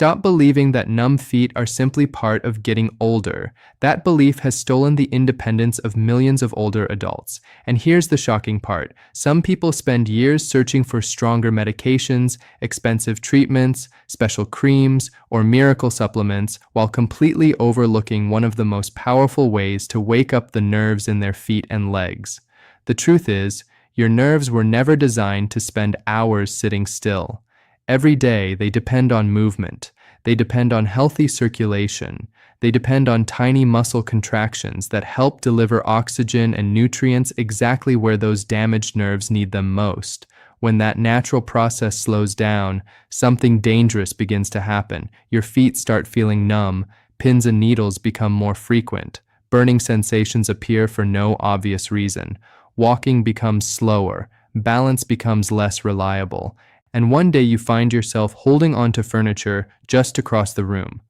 Stop believing that numb feet are simply part of getting older. That belief has stolen the independence of millions of older adults. And here's the shocking part. Some people spend years searching for stronger medications, expensive treatments, special creams, or miracle supplements, while completely overlooking one of the most powerful ways to wake up the nerves in their feet and legs. The truth is, your nerves were never designed to spend hours sitting still. Every day, they depend on movement. They depend on healthy circulation. They depend on tiny muscle contractions that help deliver oxygen and nutrients exactly where those damaged nerves need them most. When that natural process slows down, something dangerous begins to happen. Your feet start feeling numb, pins and needles become more frequent, burning sensations appear for no obvious reason. Walking becomes slower, balance becomes less reliable, and one day you find yourself holding onto furniture just across the room.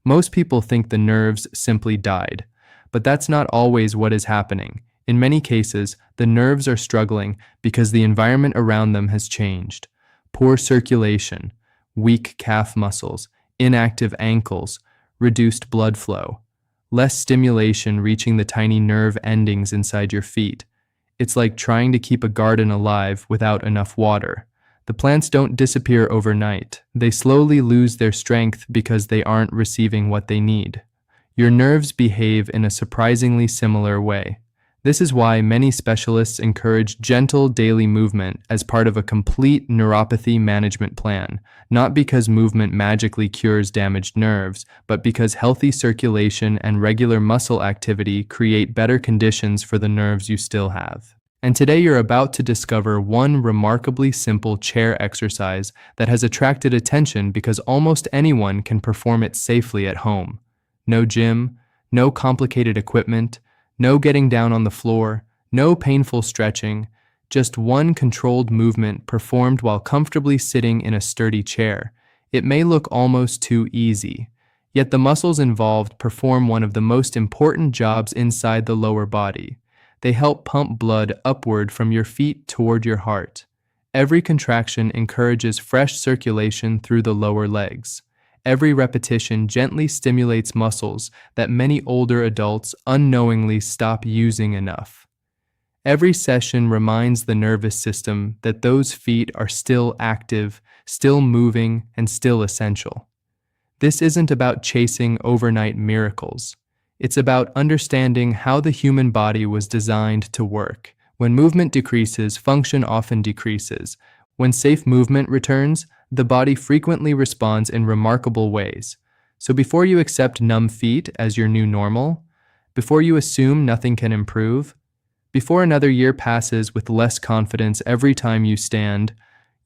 Most people think the nerves simply died, but that's not always what is happening. In many cases, the nerves are struggling because the environment around them has changed. Poor circulation, weak calf muscles, inactive ankles, reduced blood flow, less stimulation reaching the tiny nerve endings inside your feet. It's like trying to keep a garden alive without enough water. The plants don't disappear overnight. They slowly lose their strength because they aren't receiving what they need. Your nerves behave in a surprisingly similar way. This is why many specialists encourage gentle daily movement as part of a complete neuropathy management plan, not because movement magically cures damaged nerves, but because healthy circulation and regular muscle activity create better conditions for the nerves you still have. And today you're about to discover one remarkably simple chair exercise that has attracted attention because almost anyone can perform it safely at home. No gym, no complicated equipment, no getting down on the floor, no painful stretching, just one controlled movement performed while comfortably sitting in a sturdy chair. It may look almost too easy, yet the muscles involved perform one of the most important jobs inside the lower body. They help pump blood upward from your feet toward your heart. Every contraction encourages fresh circulation through the lower legs. Every repetition gently stimulates muscles that many older adults unknowingly stop using enough. Every session reminds the nervous system that those feet are still active, still moving, and still essential. This isn't about chasing overnight miracles. It's about understanding how the human body was designed to work. When movement decreases, function often decreases. When safe movement returns, the body frequently responds in remarkable ways. So before you accept numb feet as your new normal, before you assume nothing can improve, before another year passes with less confidence every time you stand,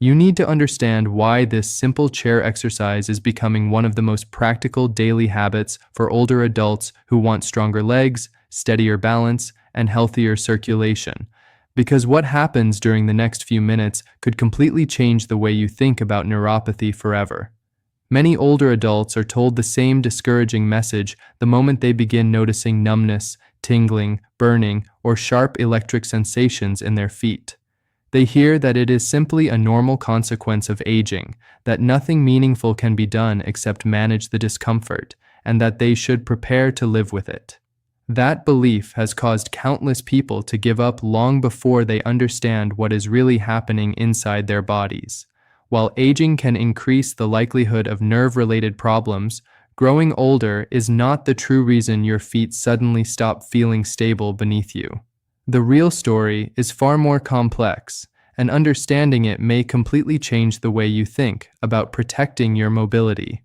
you need to understand why this simple chair exercise is becoming one of the most practical daily habits for older adults who want stronger legs, steadier balance, and healthier circulation. Because what happens during the next few minutes could completely change the way you think about neuropathy forever. Many older adults are told the same discouraging message the moment they begin noticing numbness, tingling, burning, or sharp electric sensations in their feet. They hear that it is simply a normal consequence of aging, that nothing meaningful can be done except manage the discomfort, and that they should prepare to live with it. That belief has caused countless people to give up long before they understand what is really happening inside their bodies. While aging can increase the likelihood of nerve-related problems, growing older is not the true reason your feet suddenly stop feeling stable beneath you. The real story is far more complex, and understanding it may completely change the way you think about protecting your mobility.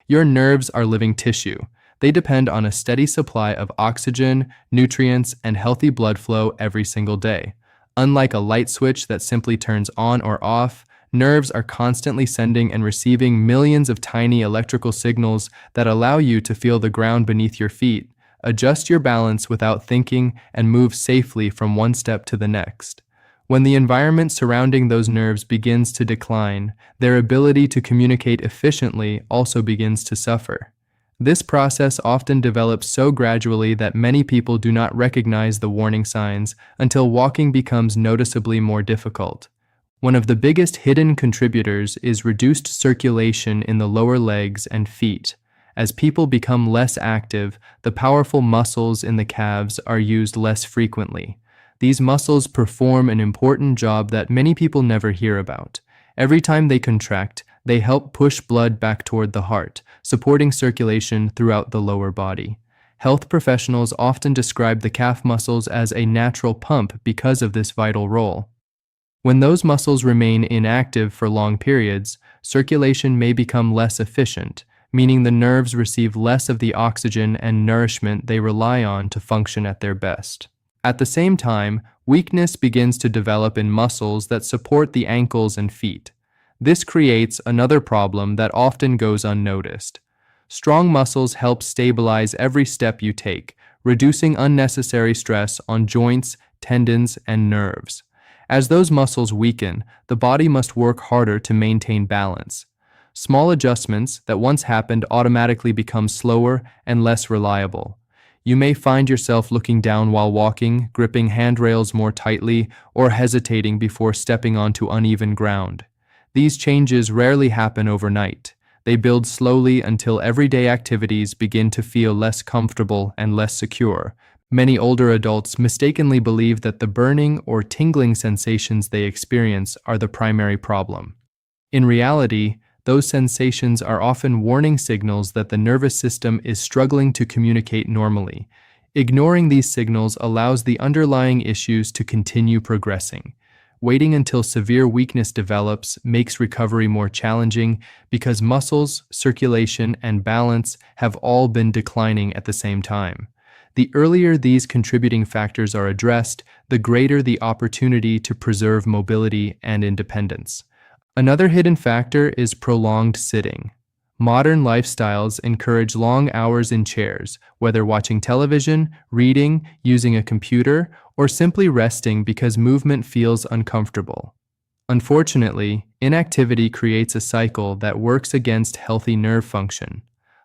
Your nerves are living tissue. They depend on a steady supply of oxygen, nutrients, and healthy blood flow every single day. Unlike a light switch that simply turns on or off, nerves are constantly sending and receiving millions of tiny electrical signals that allow you to feel the ground beneath your feet, adjust your balance without thinking, and move safely from one step to the next. When the environment surrounding those nerves begins to decline, their ability to communicate efficiently also begins to suffer. This process often develops so gradually that many people do not recognize the warning signs until walking becomes noticeably more difficult. One of the biggest hidden contributors is reduced circulation in the lower legs and feet. As people become less active, the powerful muscles in the calves are used less frequently. These muscles perform an important job that many people never hear about. Every time they contract, they help push blood back toward the heart, supporting circulation throughout the lower body. Health professionals often describe the calf muscles as a natural pump because of this vital role. When those muscles remain inactive for long periods, circulation may become less efficient, meaning the nerves receive less of the oxygen and nourishment they rely on to function at their best. At the same time, weakness begins to develop in muscles that support the ankles and feet. This creates another problem that often goes unnoticed. Strong muscles help stabilize every step you take, reducing unnecessary stress on joints, tendons, and nerves. As those muscles weaken, the body must work harder to maintain balance. Small adjustments that once happened automatically become slower and less reliable. You may find yourself looking down while walking, gripping handrails more tightly, or hesitating before stepping onto uneven ground. These changes rarely happen overnight. They build slowly until everyday activities begin to feel less comfortable and less secure. Many older adults mistakenly believe that the burning or tingling sensations they experience are the primary problem. In reality, those sensations are often warning signals that the nervous system is struggling to communicate normally. Ignoring these signals allows the underlying issues to continue progressing. Waiting until severe weakness develops makes recovery more challenging because muscles, circulation, and balance have all been declining at the same time. The earlier these contributing factors are addressed, the greater the opportunity to preserve mobility and independence. Another hidden factor is prolonged sitting. Modern lifestyles encourage long hours in chairs, whether watching television, reading, using a computer, or simply resting because movement feels uncomfortable. Unfortunately, inactivity creates a cycle that works against healthy nerve function.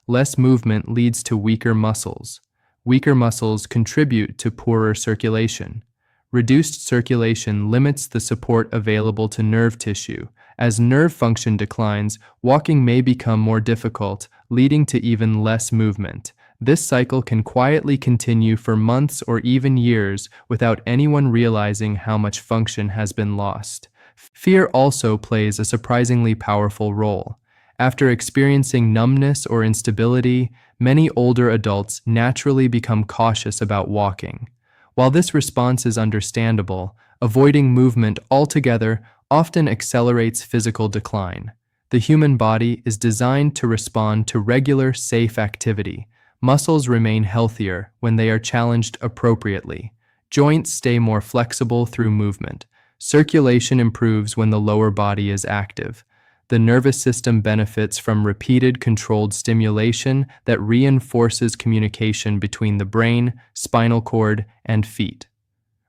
Less movement leads to weaker muscles. Weaker muscles contribute to poorer circulation. Reduced circulation limits the support available to nerve tissue. As nerve function declines, walking may become more difficult, leading to even less movement. This cycle can quietly continue for months or even years without anyone realizing how much function has been lost. Fear also plays a surprisingly powerful role. After experiencing numbness or instability, many older adults naturally become cautious about walking. While this response is understandable, avoiding movement altogether often accelerates physical decline. The human body is designed to respond to regular, safe activity. Muscles remain healthier when they are challenged appropriately. Joints stay more flexible through movement. Circulation improves when the lower body is active. The nervous system benefits from repeated controlled stimulation that reinforces communication between the brain, spinal cord, and feet.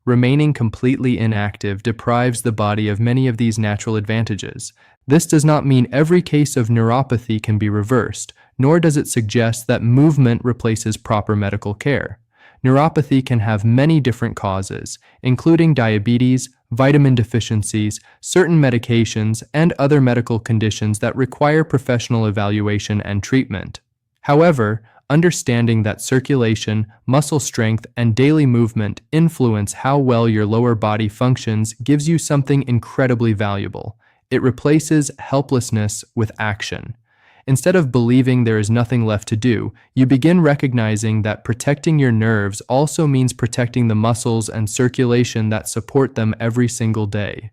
Remaining completely inactive deprives the body of many of these natural advantages. This does not mean every case of neuropathy can be reversed, nor does it suggest that movement replaces proper medical care. Neuropathy can have many different causes, including diabetes, vitamin deficiencies, certain medications, and other medical conditions that require professional evaluation and treatment. However, understanding that circulation, muscle strength, and daily movement influence how well your lower body functions gives you something incredibly valuable. It replaces helplessness with action. Instead of believing there is nothing left to do, you begin recognizing that protecting your nerves also means protecting the muscles and circulation that support them every single day.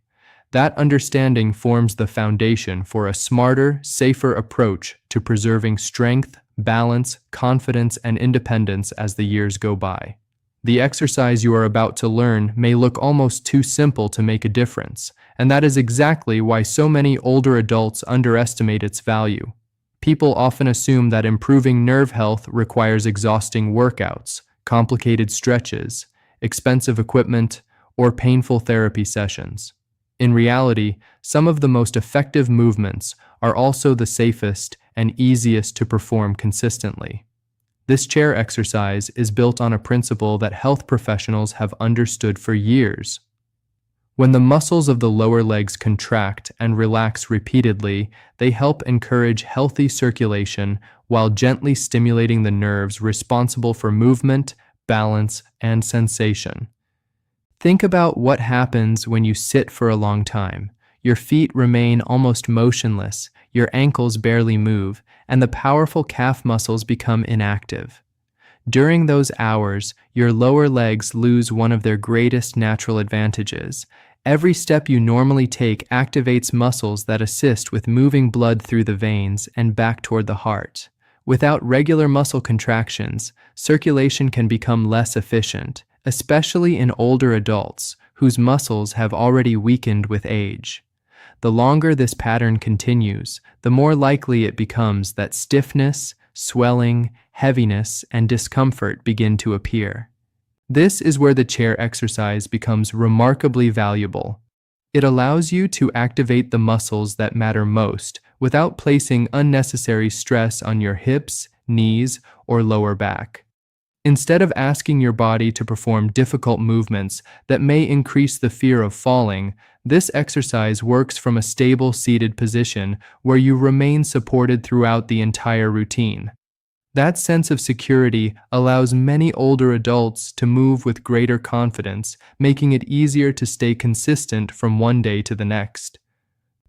That understanding forms the foundation for a smarter, safer approach to preserving strength, balance, confidence, and independence as the years go by. The exercise you are about to learn may look almost too simple to make a difference, and that is exactly why so many older adults underestimate its value. People often assume that improving nerve health requires exhausting workouts, complicated stretches, expensive equipment, or painful therapy sessions. In reality, some of the most effective movements are also the safest and easiest to perform consistently. This chair exercise is built on a principle that health professionals have understood for years. When the muscles of the lower legs contract and relax repeatedly, they help encourage healthy circulation while gently stimulating the nerves responsible for movement, balance, and sensation. Think about what happens when you sit for a long time. Your feet remain almost motionless, your ankles barely move, and the powerful calf muscles become inactive. During those hours, your lower legs lose one of their greatest natural advantages. Every step you normally take activates muscles that assist with moving blood through the veins and back toward the heart. Without regular muscle contractions, circulation can become less efficient, especially in older adults whose muscles have already weakened with age. The longer this pattern continues, the more likely it becomes that stiffness, swelling, heaviness, and discomfort begin to appear. This is where the chair exercise becomes remarkably valuable. It allows you to activate the muscles that matter most without placing unnecessary stress on your hips, knees, or lower back. Instead of asking your body to perform difficult movements that may increase the fear of falling, this exercise works from a stable seated position where you remain supported throughout the entire routine. That sense of security allows many older adults to move with greater confidence, making it easier to stay consistent from one day to the next.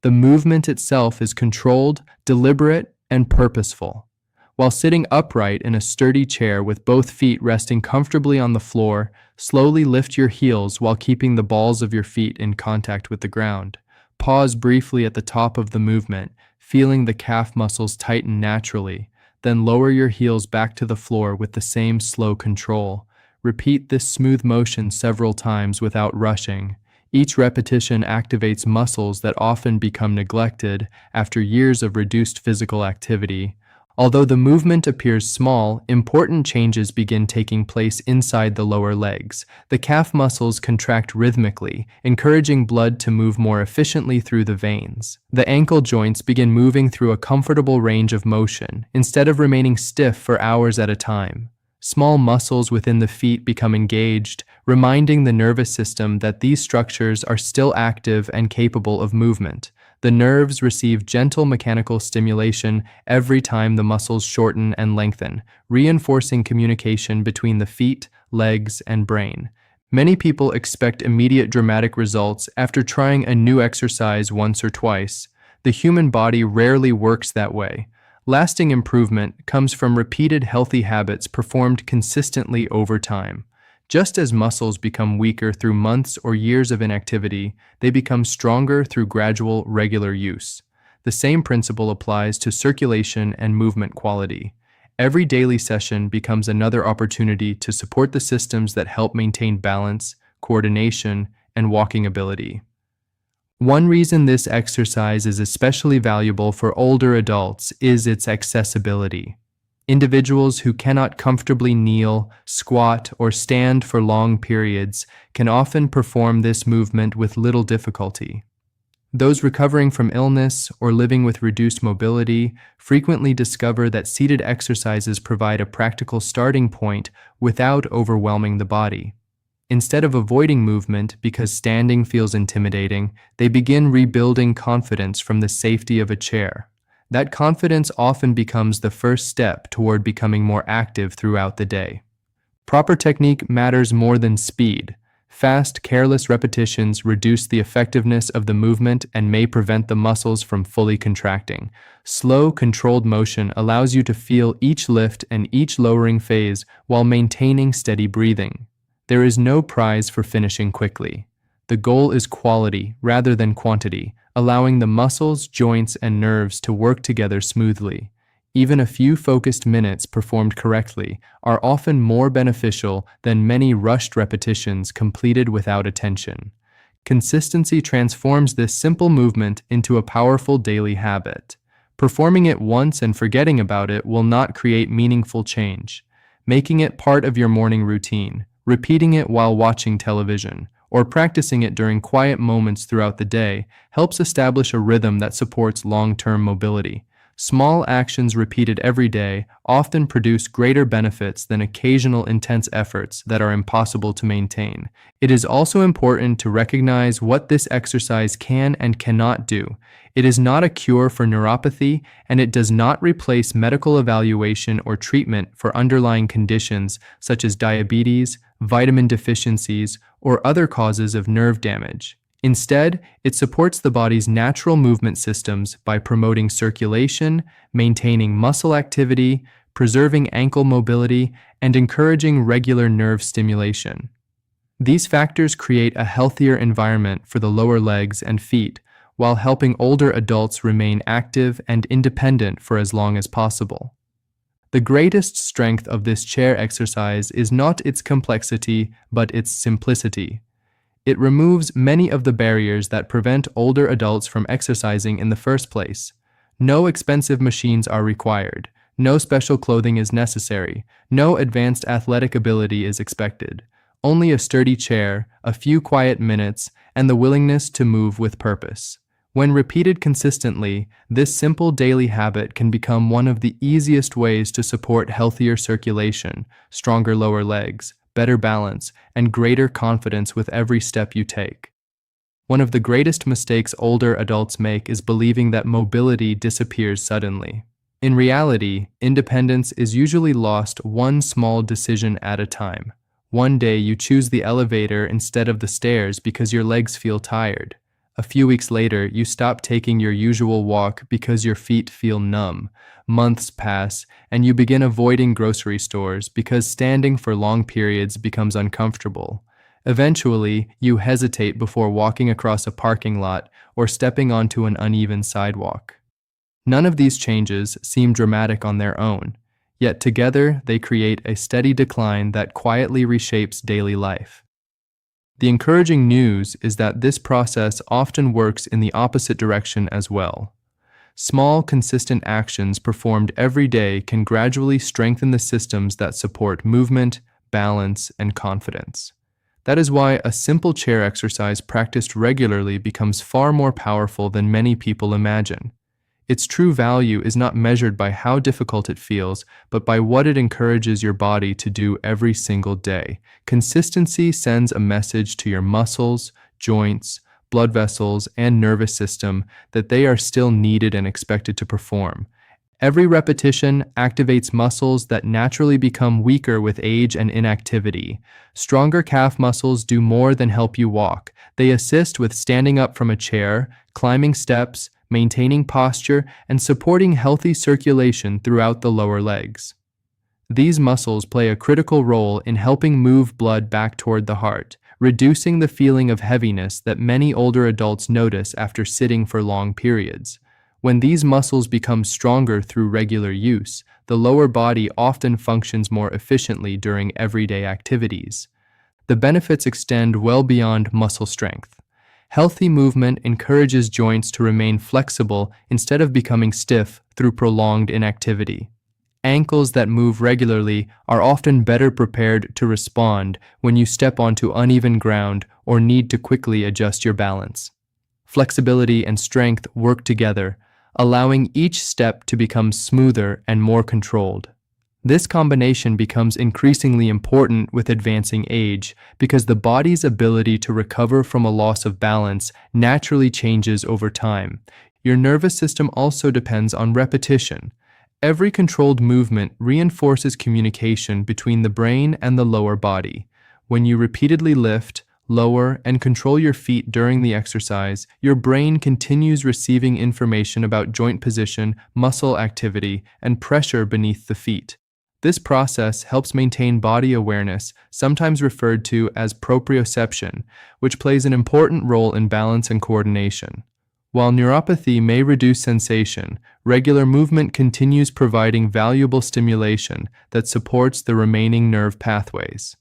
The movement itself is controlled, deliberate, and purposeful. While sitting upright in a sturdy chair with both feet resting comfortably on the floor, slowly lift your heels while keeping the balls of your feet in contact with the ground. Pause briefly at the top of the movement, feeling the calf muscles tighten naturally. Then lower your heels back to the floor with the same slow control. Repeat this smooth motion several times without rushing. Each repetition activates muscles that often become neglected after years of reduced physical activity. Although the movement appears small, important changes begin taking place inside the lower legs. The calf muscles contract rhythmically, encouraging blood to move more efficiently through the veins. The ankle joints begin moving through a comfortable range of motion, instead of remaining stiff for hours at a time. Small muscles within the feet become engaged, reminding the nervous system that these structures are still active and capable of movement. The nerves receive gentle mechanical stimulation every time the muscles shorten and lengthen, reinforcing communication between the feet, legs, and brain. Many people expect immediate dramatic results after trying a new exercise once or twice. The human body rarely works that way. Lasting improvement comes from repeated healthy habits performed consistently over time. Just as muscles become weaker through months or years of inactivity, they become stronger through gradual, regular use. The same principle applies to circulation and movement quality. Every daily session becomes another opportunity to support the systems that help maintain balance, coordination, and walking ability. One reason this exercise is especially valuable for older adults is its accessibility. Individuals who cannot comfortably kneel, squat, or stand for long periods can often perform this movement with little difficulty. Those recovering from illness or living with reduced mobility frequently discover that seated exercises provide a practical starting point without overwhelming the body. Instead of avoiding movement because standing feels intimidating, they begin rebuilding confidence from the safety of a chair. That confidence often becomes the first step toward becoming more active throughout the day. Proper technique matters more than speed. Fast, careless repetitions reduce the effectiveness of the movement and may prevent the muscles from fully contracting. Slow, controlled motion allows you to feel each lift and each lowering phase while maintaining steady breathing. There is no prize for finishing quickly. The goal is quality rather than quantity, allowing the muscles, joints, and nerves to work together smoothly. Even a few focused minutes performed correctly are often more beneficial than many rushed repetitions completed without attention. Consistency transforms this simple movement into a powerful daily habit. Performing it once and forgetting about it will not create meaningful change. Making it part of your morning routine, repeating it while watching television, or practicing it during quiet moments throughout the day helps establish a rhythm that supports long-term mobility. Small actions repeated every day often produce greater benefits than occasional intense efforts that are impossible to maintain. It is also important to recognize what this exercise can and cannot do. It is not a cure for neuropathy, and it does not replace medical evaluation or treatment for underlying conditions such as diabetes, vitamin deficiencies, or other causes of nerve damage. Instead, it supports the body's natural movement systems by promoting circulation, maintaining muscle activity, preserving ankle mobility, and encouraging regular nerve stimulation. These factors create a healthier environment for the lower legs and feet, while helping older adults remain active and independent for as long as possible. The greatest strength of this chair exercise is not its complexity, but its simplicity. It removes many of the barriers that prevent older adults from exercising in the first place. No expensive machines are required. No special clothing is necessary. No advanced athletic ability is expected. Only a sturdy chair, a few quiet minutes, and the willingness to move with purpose. When repeated consistently, this simple daily habit can become one of the easiest ways to support healthier circulation, stronger lower legs, better balance, and greater confidence with every step you take. One of the greatest mistakes older adults make is believing that mobility disappears suddenly. In reality, independence is usually lost one small decision at a time. One day you choose the elevator instead of the stairs because your legs feel tired. A few weeks later, you stop taking your usual walk because your feet feel numb. Months pass, and you begin avoiding grocery stores because standing for long periods becomes uncomfortable. Eventually, you hesitate before walking across a parking lot or stepping onto an uneven sidewalk. None of these changes seem dramatic on their own, yet together they create a steady decline that quietly reshapes daily life. The encouraging news is that this process often works in the opposite direction as well. Small, consistent actions performed every day can gradually strengthen the systems that support movement, balance, and confidence. That is why a simple chair exercise practiced regularly becomes far more powerful than many people imagine. Its true value is not measured by how difficult it feels, but by what it encourages your body to do every single day. Consistency sends a message to your muscles, joints, blood vessels, and nervous system that they are still needed and expected to perform. Every repetition activates muscles that naturally become weaker with age and inactivity. Stronger calf muscles do more than help you walk. They assist with standing up from a chair, climbing steps, maintaining posture, and supporting healthy circulation throughout the lower legs. These muscles play a critical role in helping move blood back toward the heart, reducing the feeling of heaviness that many older adults notice after sitting for long periods. When these muscles become stronger through regular use, the lower body often functions more efficiently during everyday activities. The benefits extend well beyond muscle strength. Healthy movement encourages joints to remain flexible instead of becoming stiff through prolonged inactivity. Ankles that move regularly are often better prepared to respond when you step onto uneven ground or need to quickly adjust your balance. Flexibility and strength work together, allowing each step to become smoother and more controlled. This combination becomes increasingly important with advancing age because the body's ability to recover from a loss of balance naturally changes over time. Your nervous system also depends on repetition. Every controlled movement reinforces communication between the brain and the lower body. When you repeatedly lift, lower, and control your feet during the exercise, your brain continues receiving information about joint position, muscle activity, and pressure beneath the feet. This process helps maintain body awareness, sometimes referred to as proprioception, which plays an important role in balance and coordination. While neuropathy may reduce sensation, regular movement continues providing valuable stimulation that supports the remaining nerve pathways.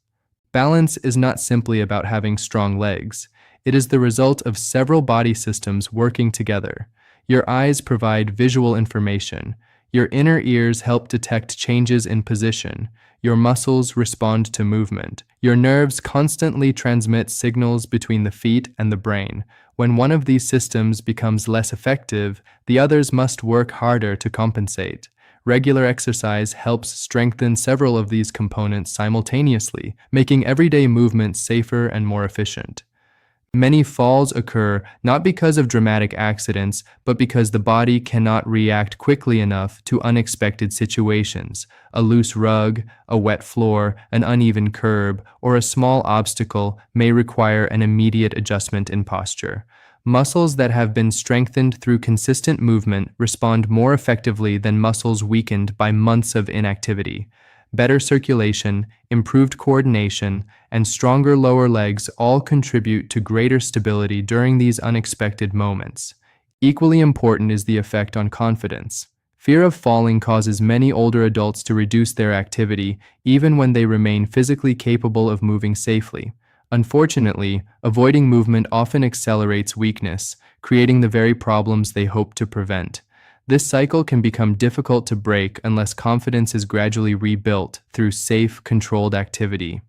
Balance is not simply about having strong legs. It is the result of several body systems working together. Your eyes provide visual information. Your inner ears help detect changes in position. Your muscles respond to movement. Your nerves constantly transmit signals between the feet and the brain. When one of these systems becomes less effective, the others must work harder to compensate. Regular exercise helps strengthen several of these components simultaneously, making everyday movement safer and more efficient. Many falls occur not because of dramatic accidents, but because the body cannot react quickly enough to unexpected situations. A loose rug, a wet floor, an uneven curb, or a small obstacle may require an immediate adjustment in posture. Muscles that have been strengthened through consistent movement respond more effectively than muscles weakened by months of inactivity. Better circulation, improved coordination, and stronger lower legs all contribute to greater stability during these unexpected moments. Equally important is the effect on confidence. Fear of falling causes many older adults to reduce their activity, even when they remain physically capable of moving safely. Unfortunately, avoiding movement often accelerates weakness, creating the very problems they hope to prevent. This cycle can become difficult to break unless confidence is gradually rebuilt through safe, controlled activity.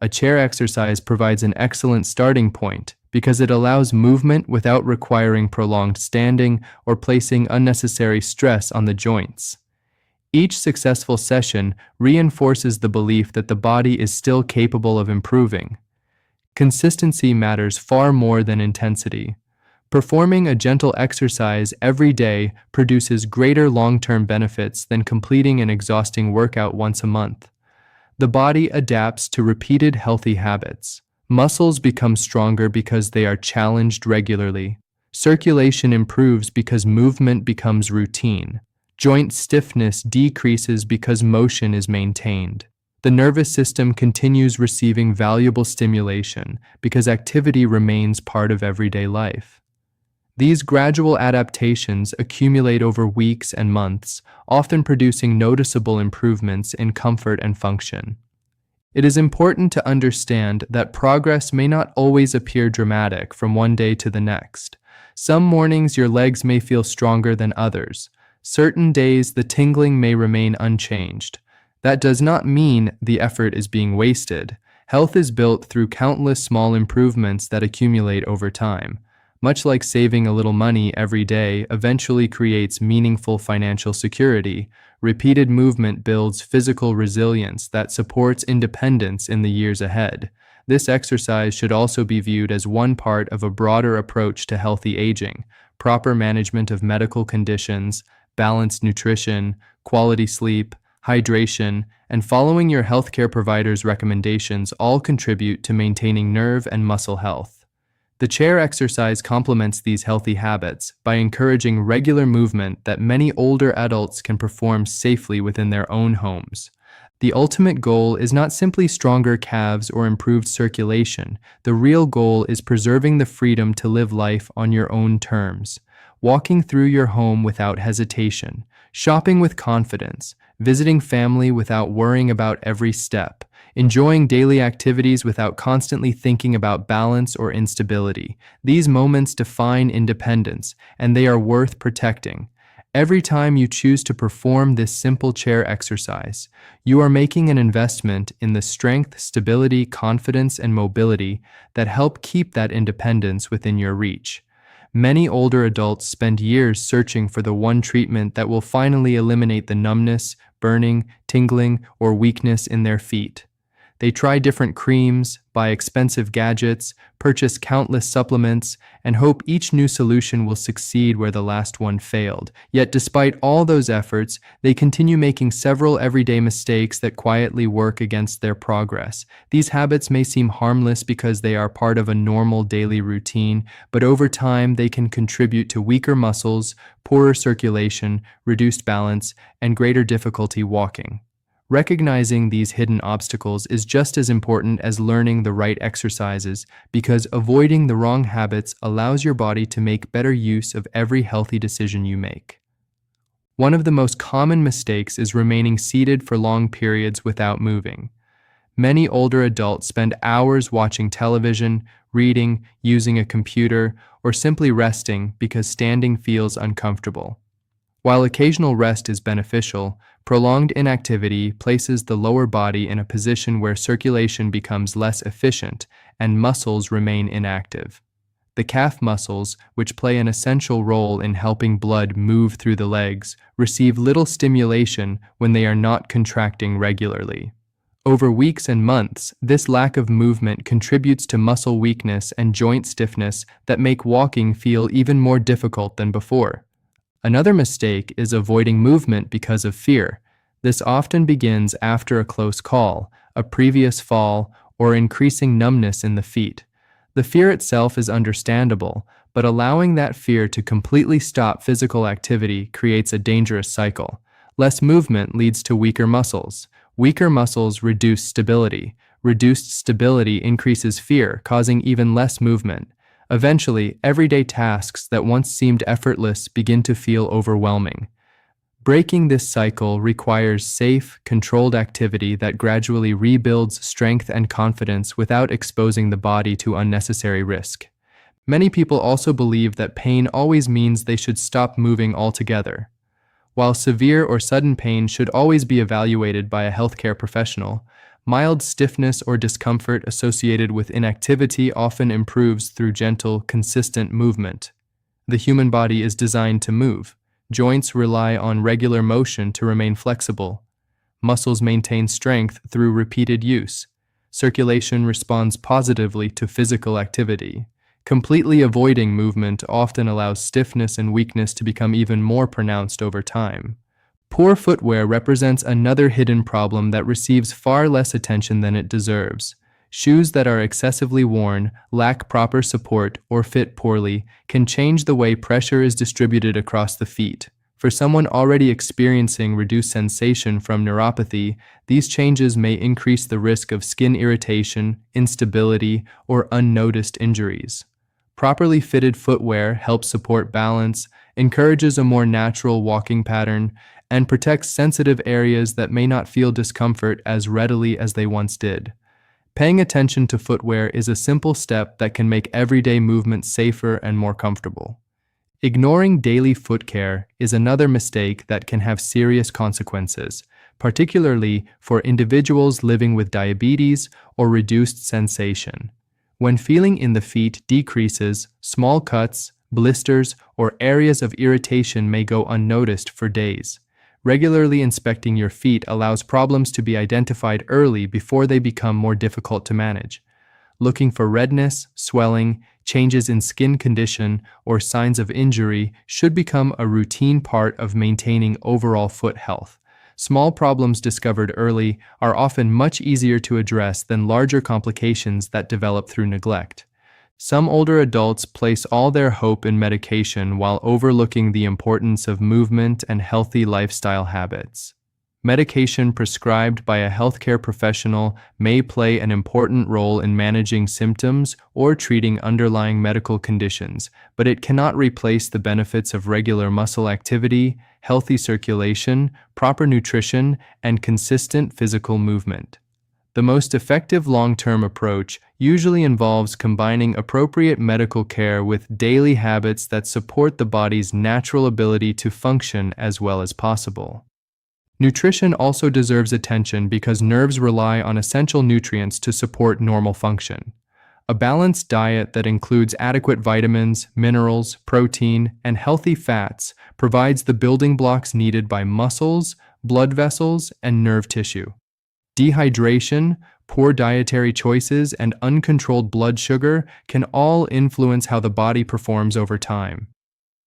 A chair exercise provides an excellent starting point because it allows movement without requiring prolonged standing or placing unnecessary stress on the joints. Each successful session reinforces the belief that the body is still capable of improving. Consistency matters far more than intensity. Performing a gentle exercise every day produces greater long-term benefits than completing an exhausting workout once a month. The body adapts to repeated healthy habits. Muscles become stronger because they are challenged regularly. Circulation improves because movement becomes routine. Joint stiffness decreases because motion is maintained. The nervous system continues receiving valuable stimulation because activity remains part of everyday life. These gradual adaptations accumulate over weeks and months, often producing noticeable improvements in comfort and function. It is important to understand that progress may not always appear dramatic from one day to the next. Some mornings your legs may feel stronger than others. Certain days the tingling may remain unchanged. That does not mean the effort is being wasted. Health is built through countless small improvements that accumulate over time. Much like saving a little money every day eventually creates meaningful financial security, repeated movement builds physical resilience that supports independence in the years ahead. This exercise should also be viewed as one part of a broader approach to healthy aging. Proper management of medical conditions, balanced nutrition, quality sleep, hydration, and following your healthcare provider's recommendations all contribute to maintaining nerve and muscle health. The chair exercise complements these healthy habits by encouraging regular movement that many older adults can perform safely within their own homes. The ultimate goal is not simply stronger calves or improved circulation. The real goal is preserving the freedom to live life on your own terms. Walking through your home without hesitation, shopping with confidence, visiting family without worrying about every step, enjoying daily activities without constantly thinking about balance or instability. These moments define independence, and they are worth protecting. Every time you choose to perform this simple chair exercise, you are making an investment in the strength, stability, confidence, and mobility that help keep that independence within your reach. Many older adults spend years searching for the one treatment that will finally eliminate the numbness, burning, tingling, or weakness in their feet. They try different creams, buy expensive gadgets, purchase countless supplements, and hope each new solution will succeed where the last one failed. Yet despite all those efforts, they continue making several everyday mistakes that quietly work against their progress. These habits may seem harmless because they are part of a normal daily routine, but over time they can contribute to weaker muscles, poorer circulation, reduced balance, and greater difficulty walking. Recognizing these hidden obstacles is just as important as learning the right exercises because avoiding the wrong habits allows your body to make better use of every healthy decision you make. One of the most common mistakes is remaining seated for long periods without moving. Many older adults spend hours watching television, reading, using a computer, or simply resting because standing feels uncomfortable. While occasional rest is beneficial, prolonged inactivity places the lower body in a position where circulation becomes less efficient and muscles remain inactive. The calf muscles, which play an essential role in helping blood move through the legs, receive little stimulation when they are not contracting regularly. Over weeks and months, this lack of movement contributes to muscle weakness and joint stiffness that make walking feel even more difficult than before. Another mistake is avoiding movement because of fear. This often begins after a close call, a previous fall, or increasing numbness in the feet. The fear itself is understandable, but allowing that fear to completely stop physical activity creates a dangerous cycle. Less movement leads to weaker muscles. Weaker muscles reduce stability. Reduced stability increases fear, causing even less movement. Eventually, everyday tasks that once seemed effortless begin to feel overwhelming. Breaking this cycle requires safe, controlled activity that gradually rebuilds strength and confidence without exposing the body to unnecessary risk. Many people also believe that pain always means they should stop moving altogether. While severe or sudden pain should always be evaluated by a healthcare professional, mild stiffness or discomfort associated with inactivity often improves through gentle, consistent movement. The human body is designed to move. Joints rely on regular motion to remain flexible. Muscles maintain strength through repeated use. Circulation responds positively to physical activity. Completely avoiding movement often allows stiffness and weakness to become even more pronounced over time. Poor footwear represents another hidden problem that receives far less attention than it deserves. Shoes that are excessively worn, lack proper support, or fit poorly can change the way pressure is distributed across the feet. For someone already experiencing reduced sensation from neuropathy, these changes may increase the risk of skin irritation, instability, or unnoticed injuries. Properly fitted footwear helps support balance, encourages a more natural walking pattern, and protects sensitive areas that may not feel discomfort as readily as they once did. Paying attention to footwear is a simple step that can make everyday movement safer and more comfortable. Ignoring daily foot care is another mistake that can have serious consequences, particularly for individuals living with diabetes or reduced sensation. When feeling in the feet decreases, small cuts, blisters, or areas of irritation may go unnoticed for days. Regularly inspecting your feet allows problems to be identified early before they become more difficult to manage. Looking for redness, swelling, changes in skin condition, or signs of injury should become a routine part of maintaining overall foot health. Small problems discovered early are often much easier to address than larger complications that develop through neglect. Some older adults place all their hope in medication while overlooking the importance of movement and healthy lifestyle habits. Medication prescribed by a healthcare professional may play an important role in managing symptoms or treating underlying medical conditions, but it cannot replace the benefits of regular muscle activity, healthy circulation, proper nutrition, and consistent physical movement. The most effective long-term approach usually involves combining appropriate medical care with daily habits that support the body's natural ability to function as well as possible. Nutrition also deserves attention because nerves rely on essential nutrients to support normal function. A balanced diet that includes adequate vitamins, minerals, protein, and healthy fats provides the building blocks needed by muscles, blood vessels, and nerve tissue. Dehydration, poor dietary choices, and uncontrolled blood sugar can all influence how the body performs over time.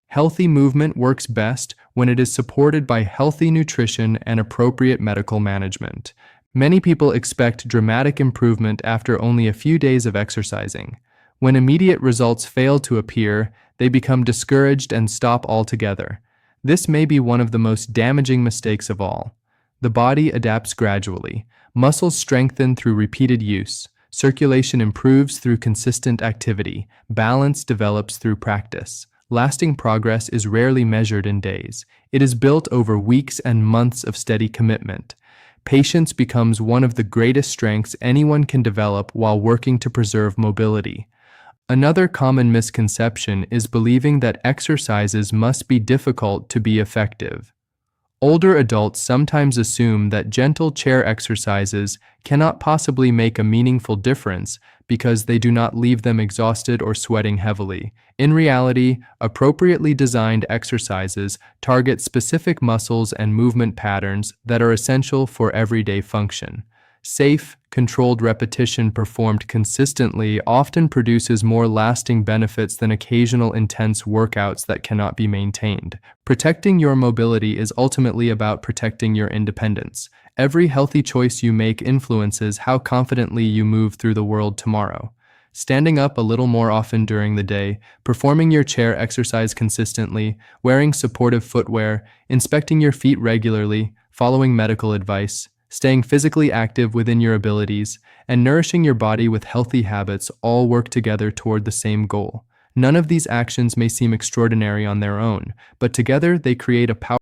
Healthy movement works best when it is supported by healthy nutrition and appropriate medical management. Many people expect dramatic improvement after only a few days of exercising. When immediate results fail to appear, they become discouraged and stop altogether. This may be one of the most damaging mistakes of all. The body adapts gradually. Muscles strengthen through repeated use. Circulation improves through consistent activity. Balance develops through practice. Lasting progress is rarely measured in days. It is built over weeks and months of steady commitment. Patience becomes one of the greatest strengths anyone can develop while working to preserve mobility. Another common misconception is believing that exercises must be difficult to be effective. Older adults sometimes assume that gentle chair exercises cannot possibly make a meaningful difference because they do not leave them exhausted or sweating heavily. In reality, appropriately designed exercises target specific muscles and movement patterns that are essential for everyday function. Safe, controlled repetition performed consistently often produces more lasting benefits than occasional intense workouts that cannot be maintained. Protecting your mobility is ultimately about protecting your independence. Every healthy choice you make influences how confidently you move through the world tomorrow. Standing up a little more often during the day, performing your chair exercise consistently, wearing supportive footwear, inspecting your feet regularly, following medical advice, staying physically active within your abilities, and nourishing your body with healthy habits all work together toward the same goal. None of these actions may seem extraordinary on their own, but together they create a powerful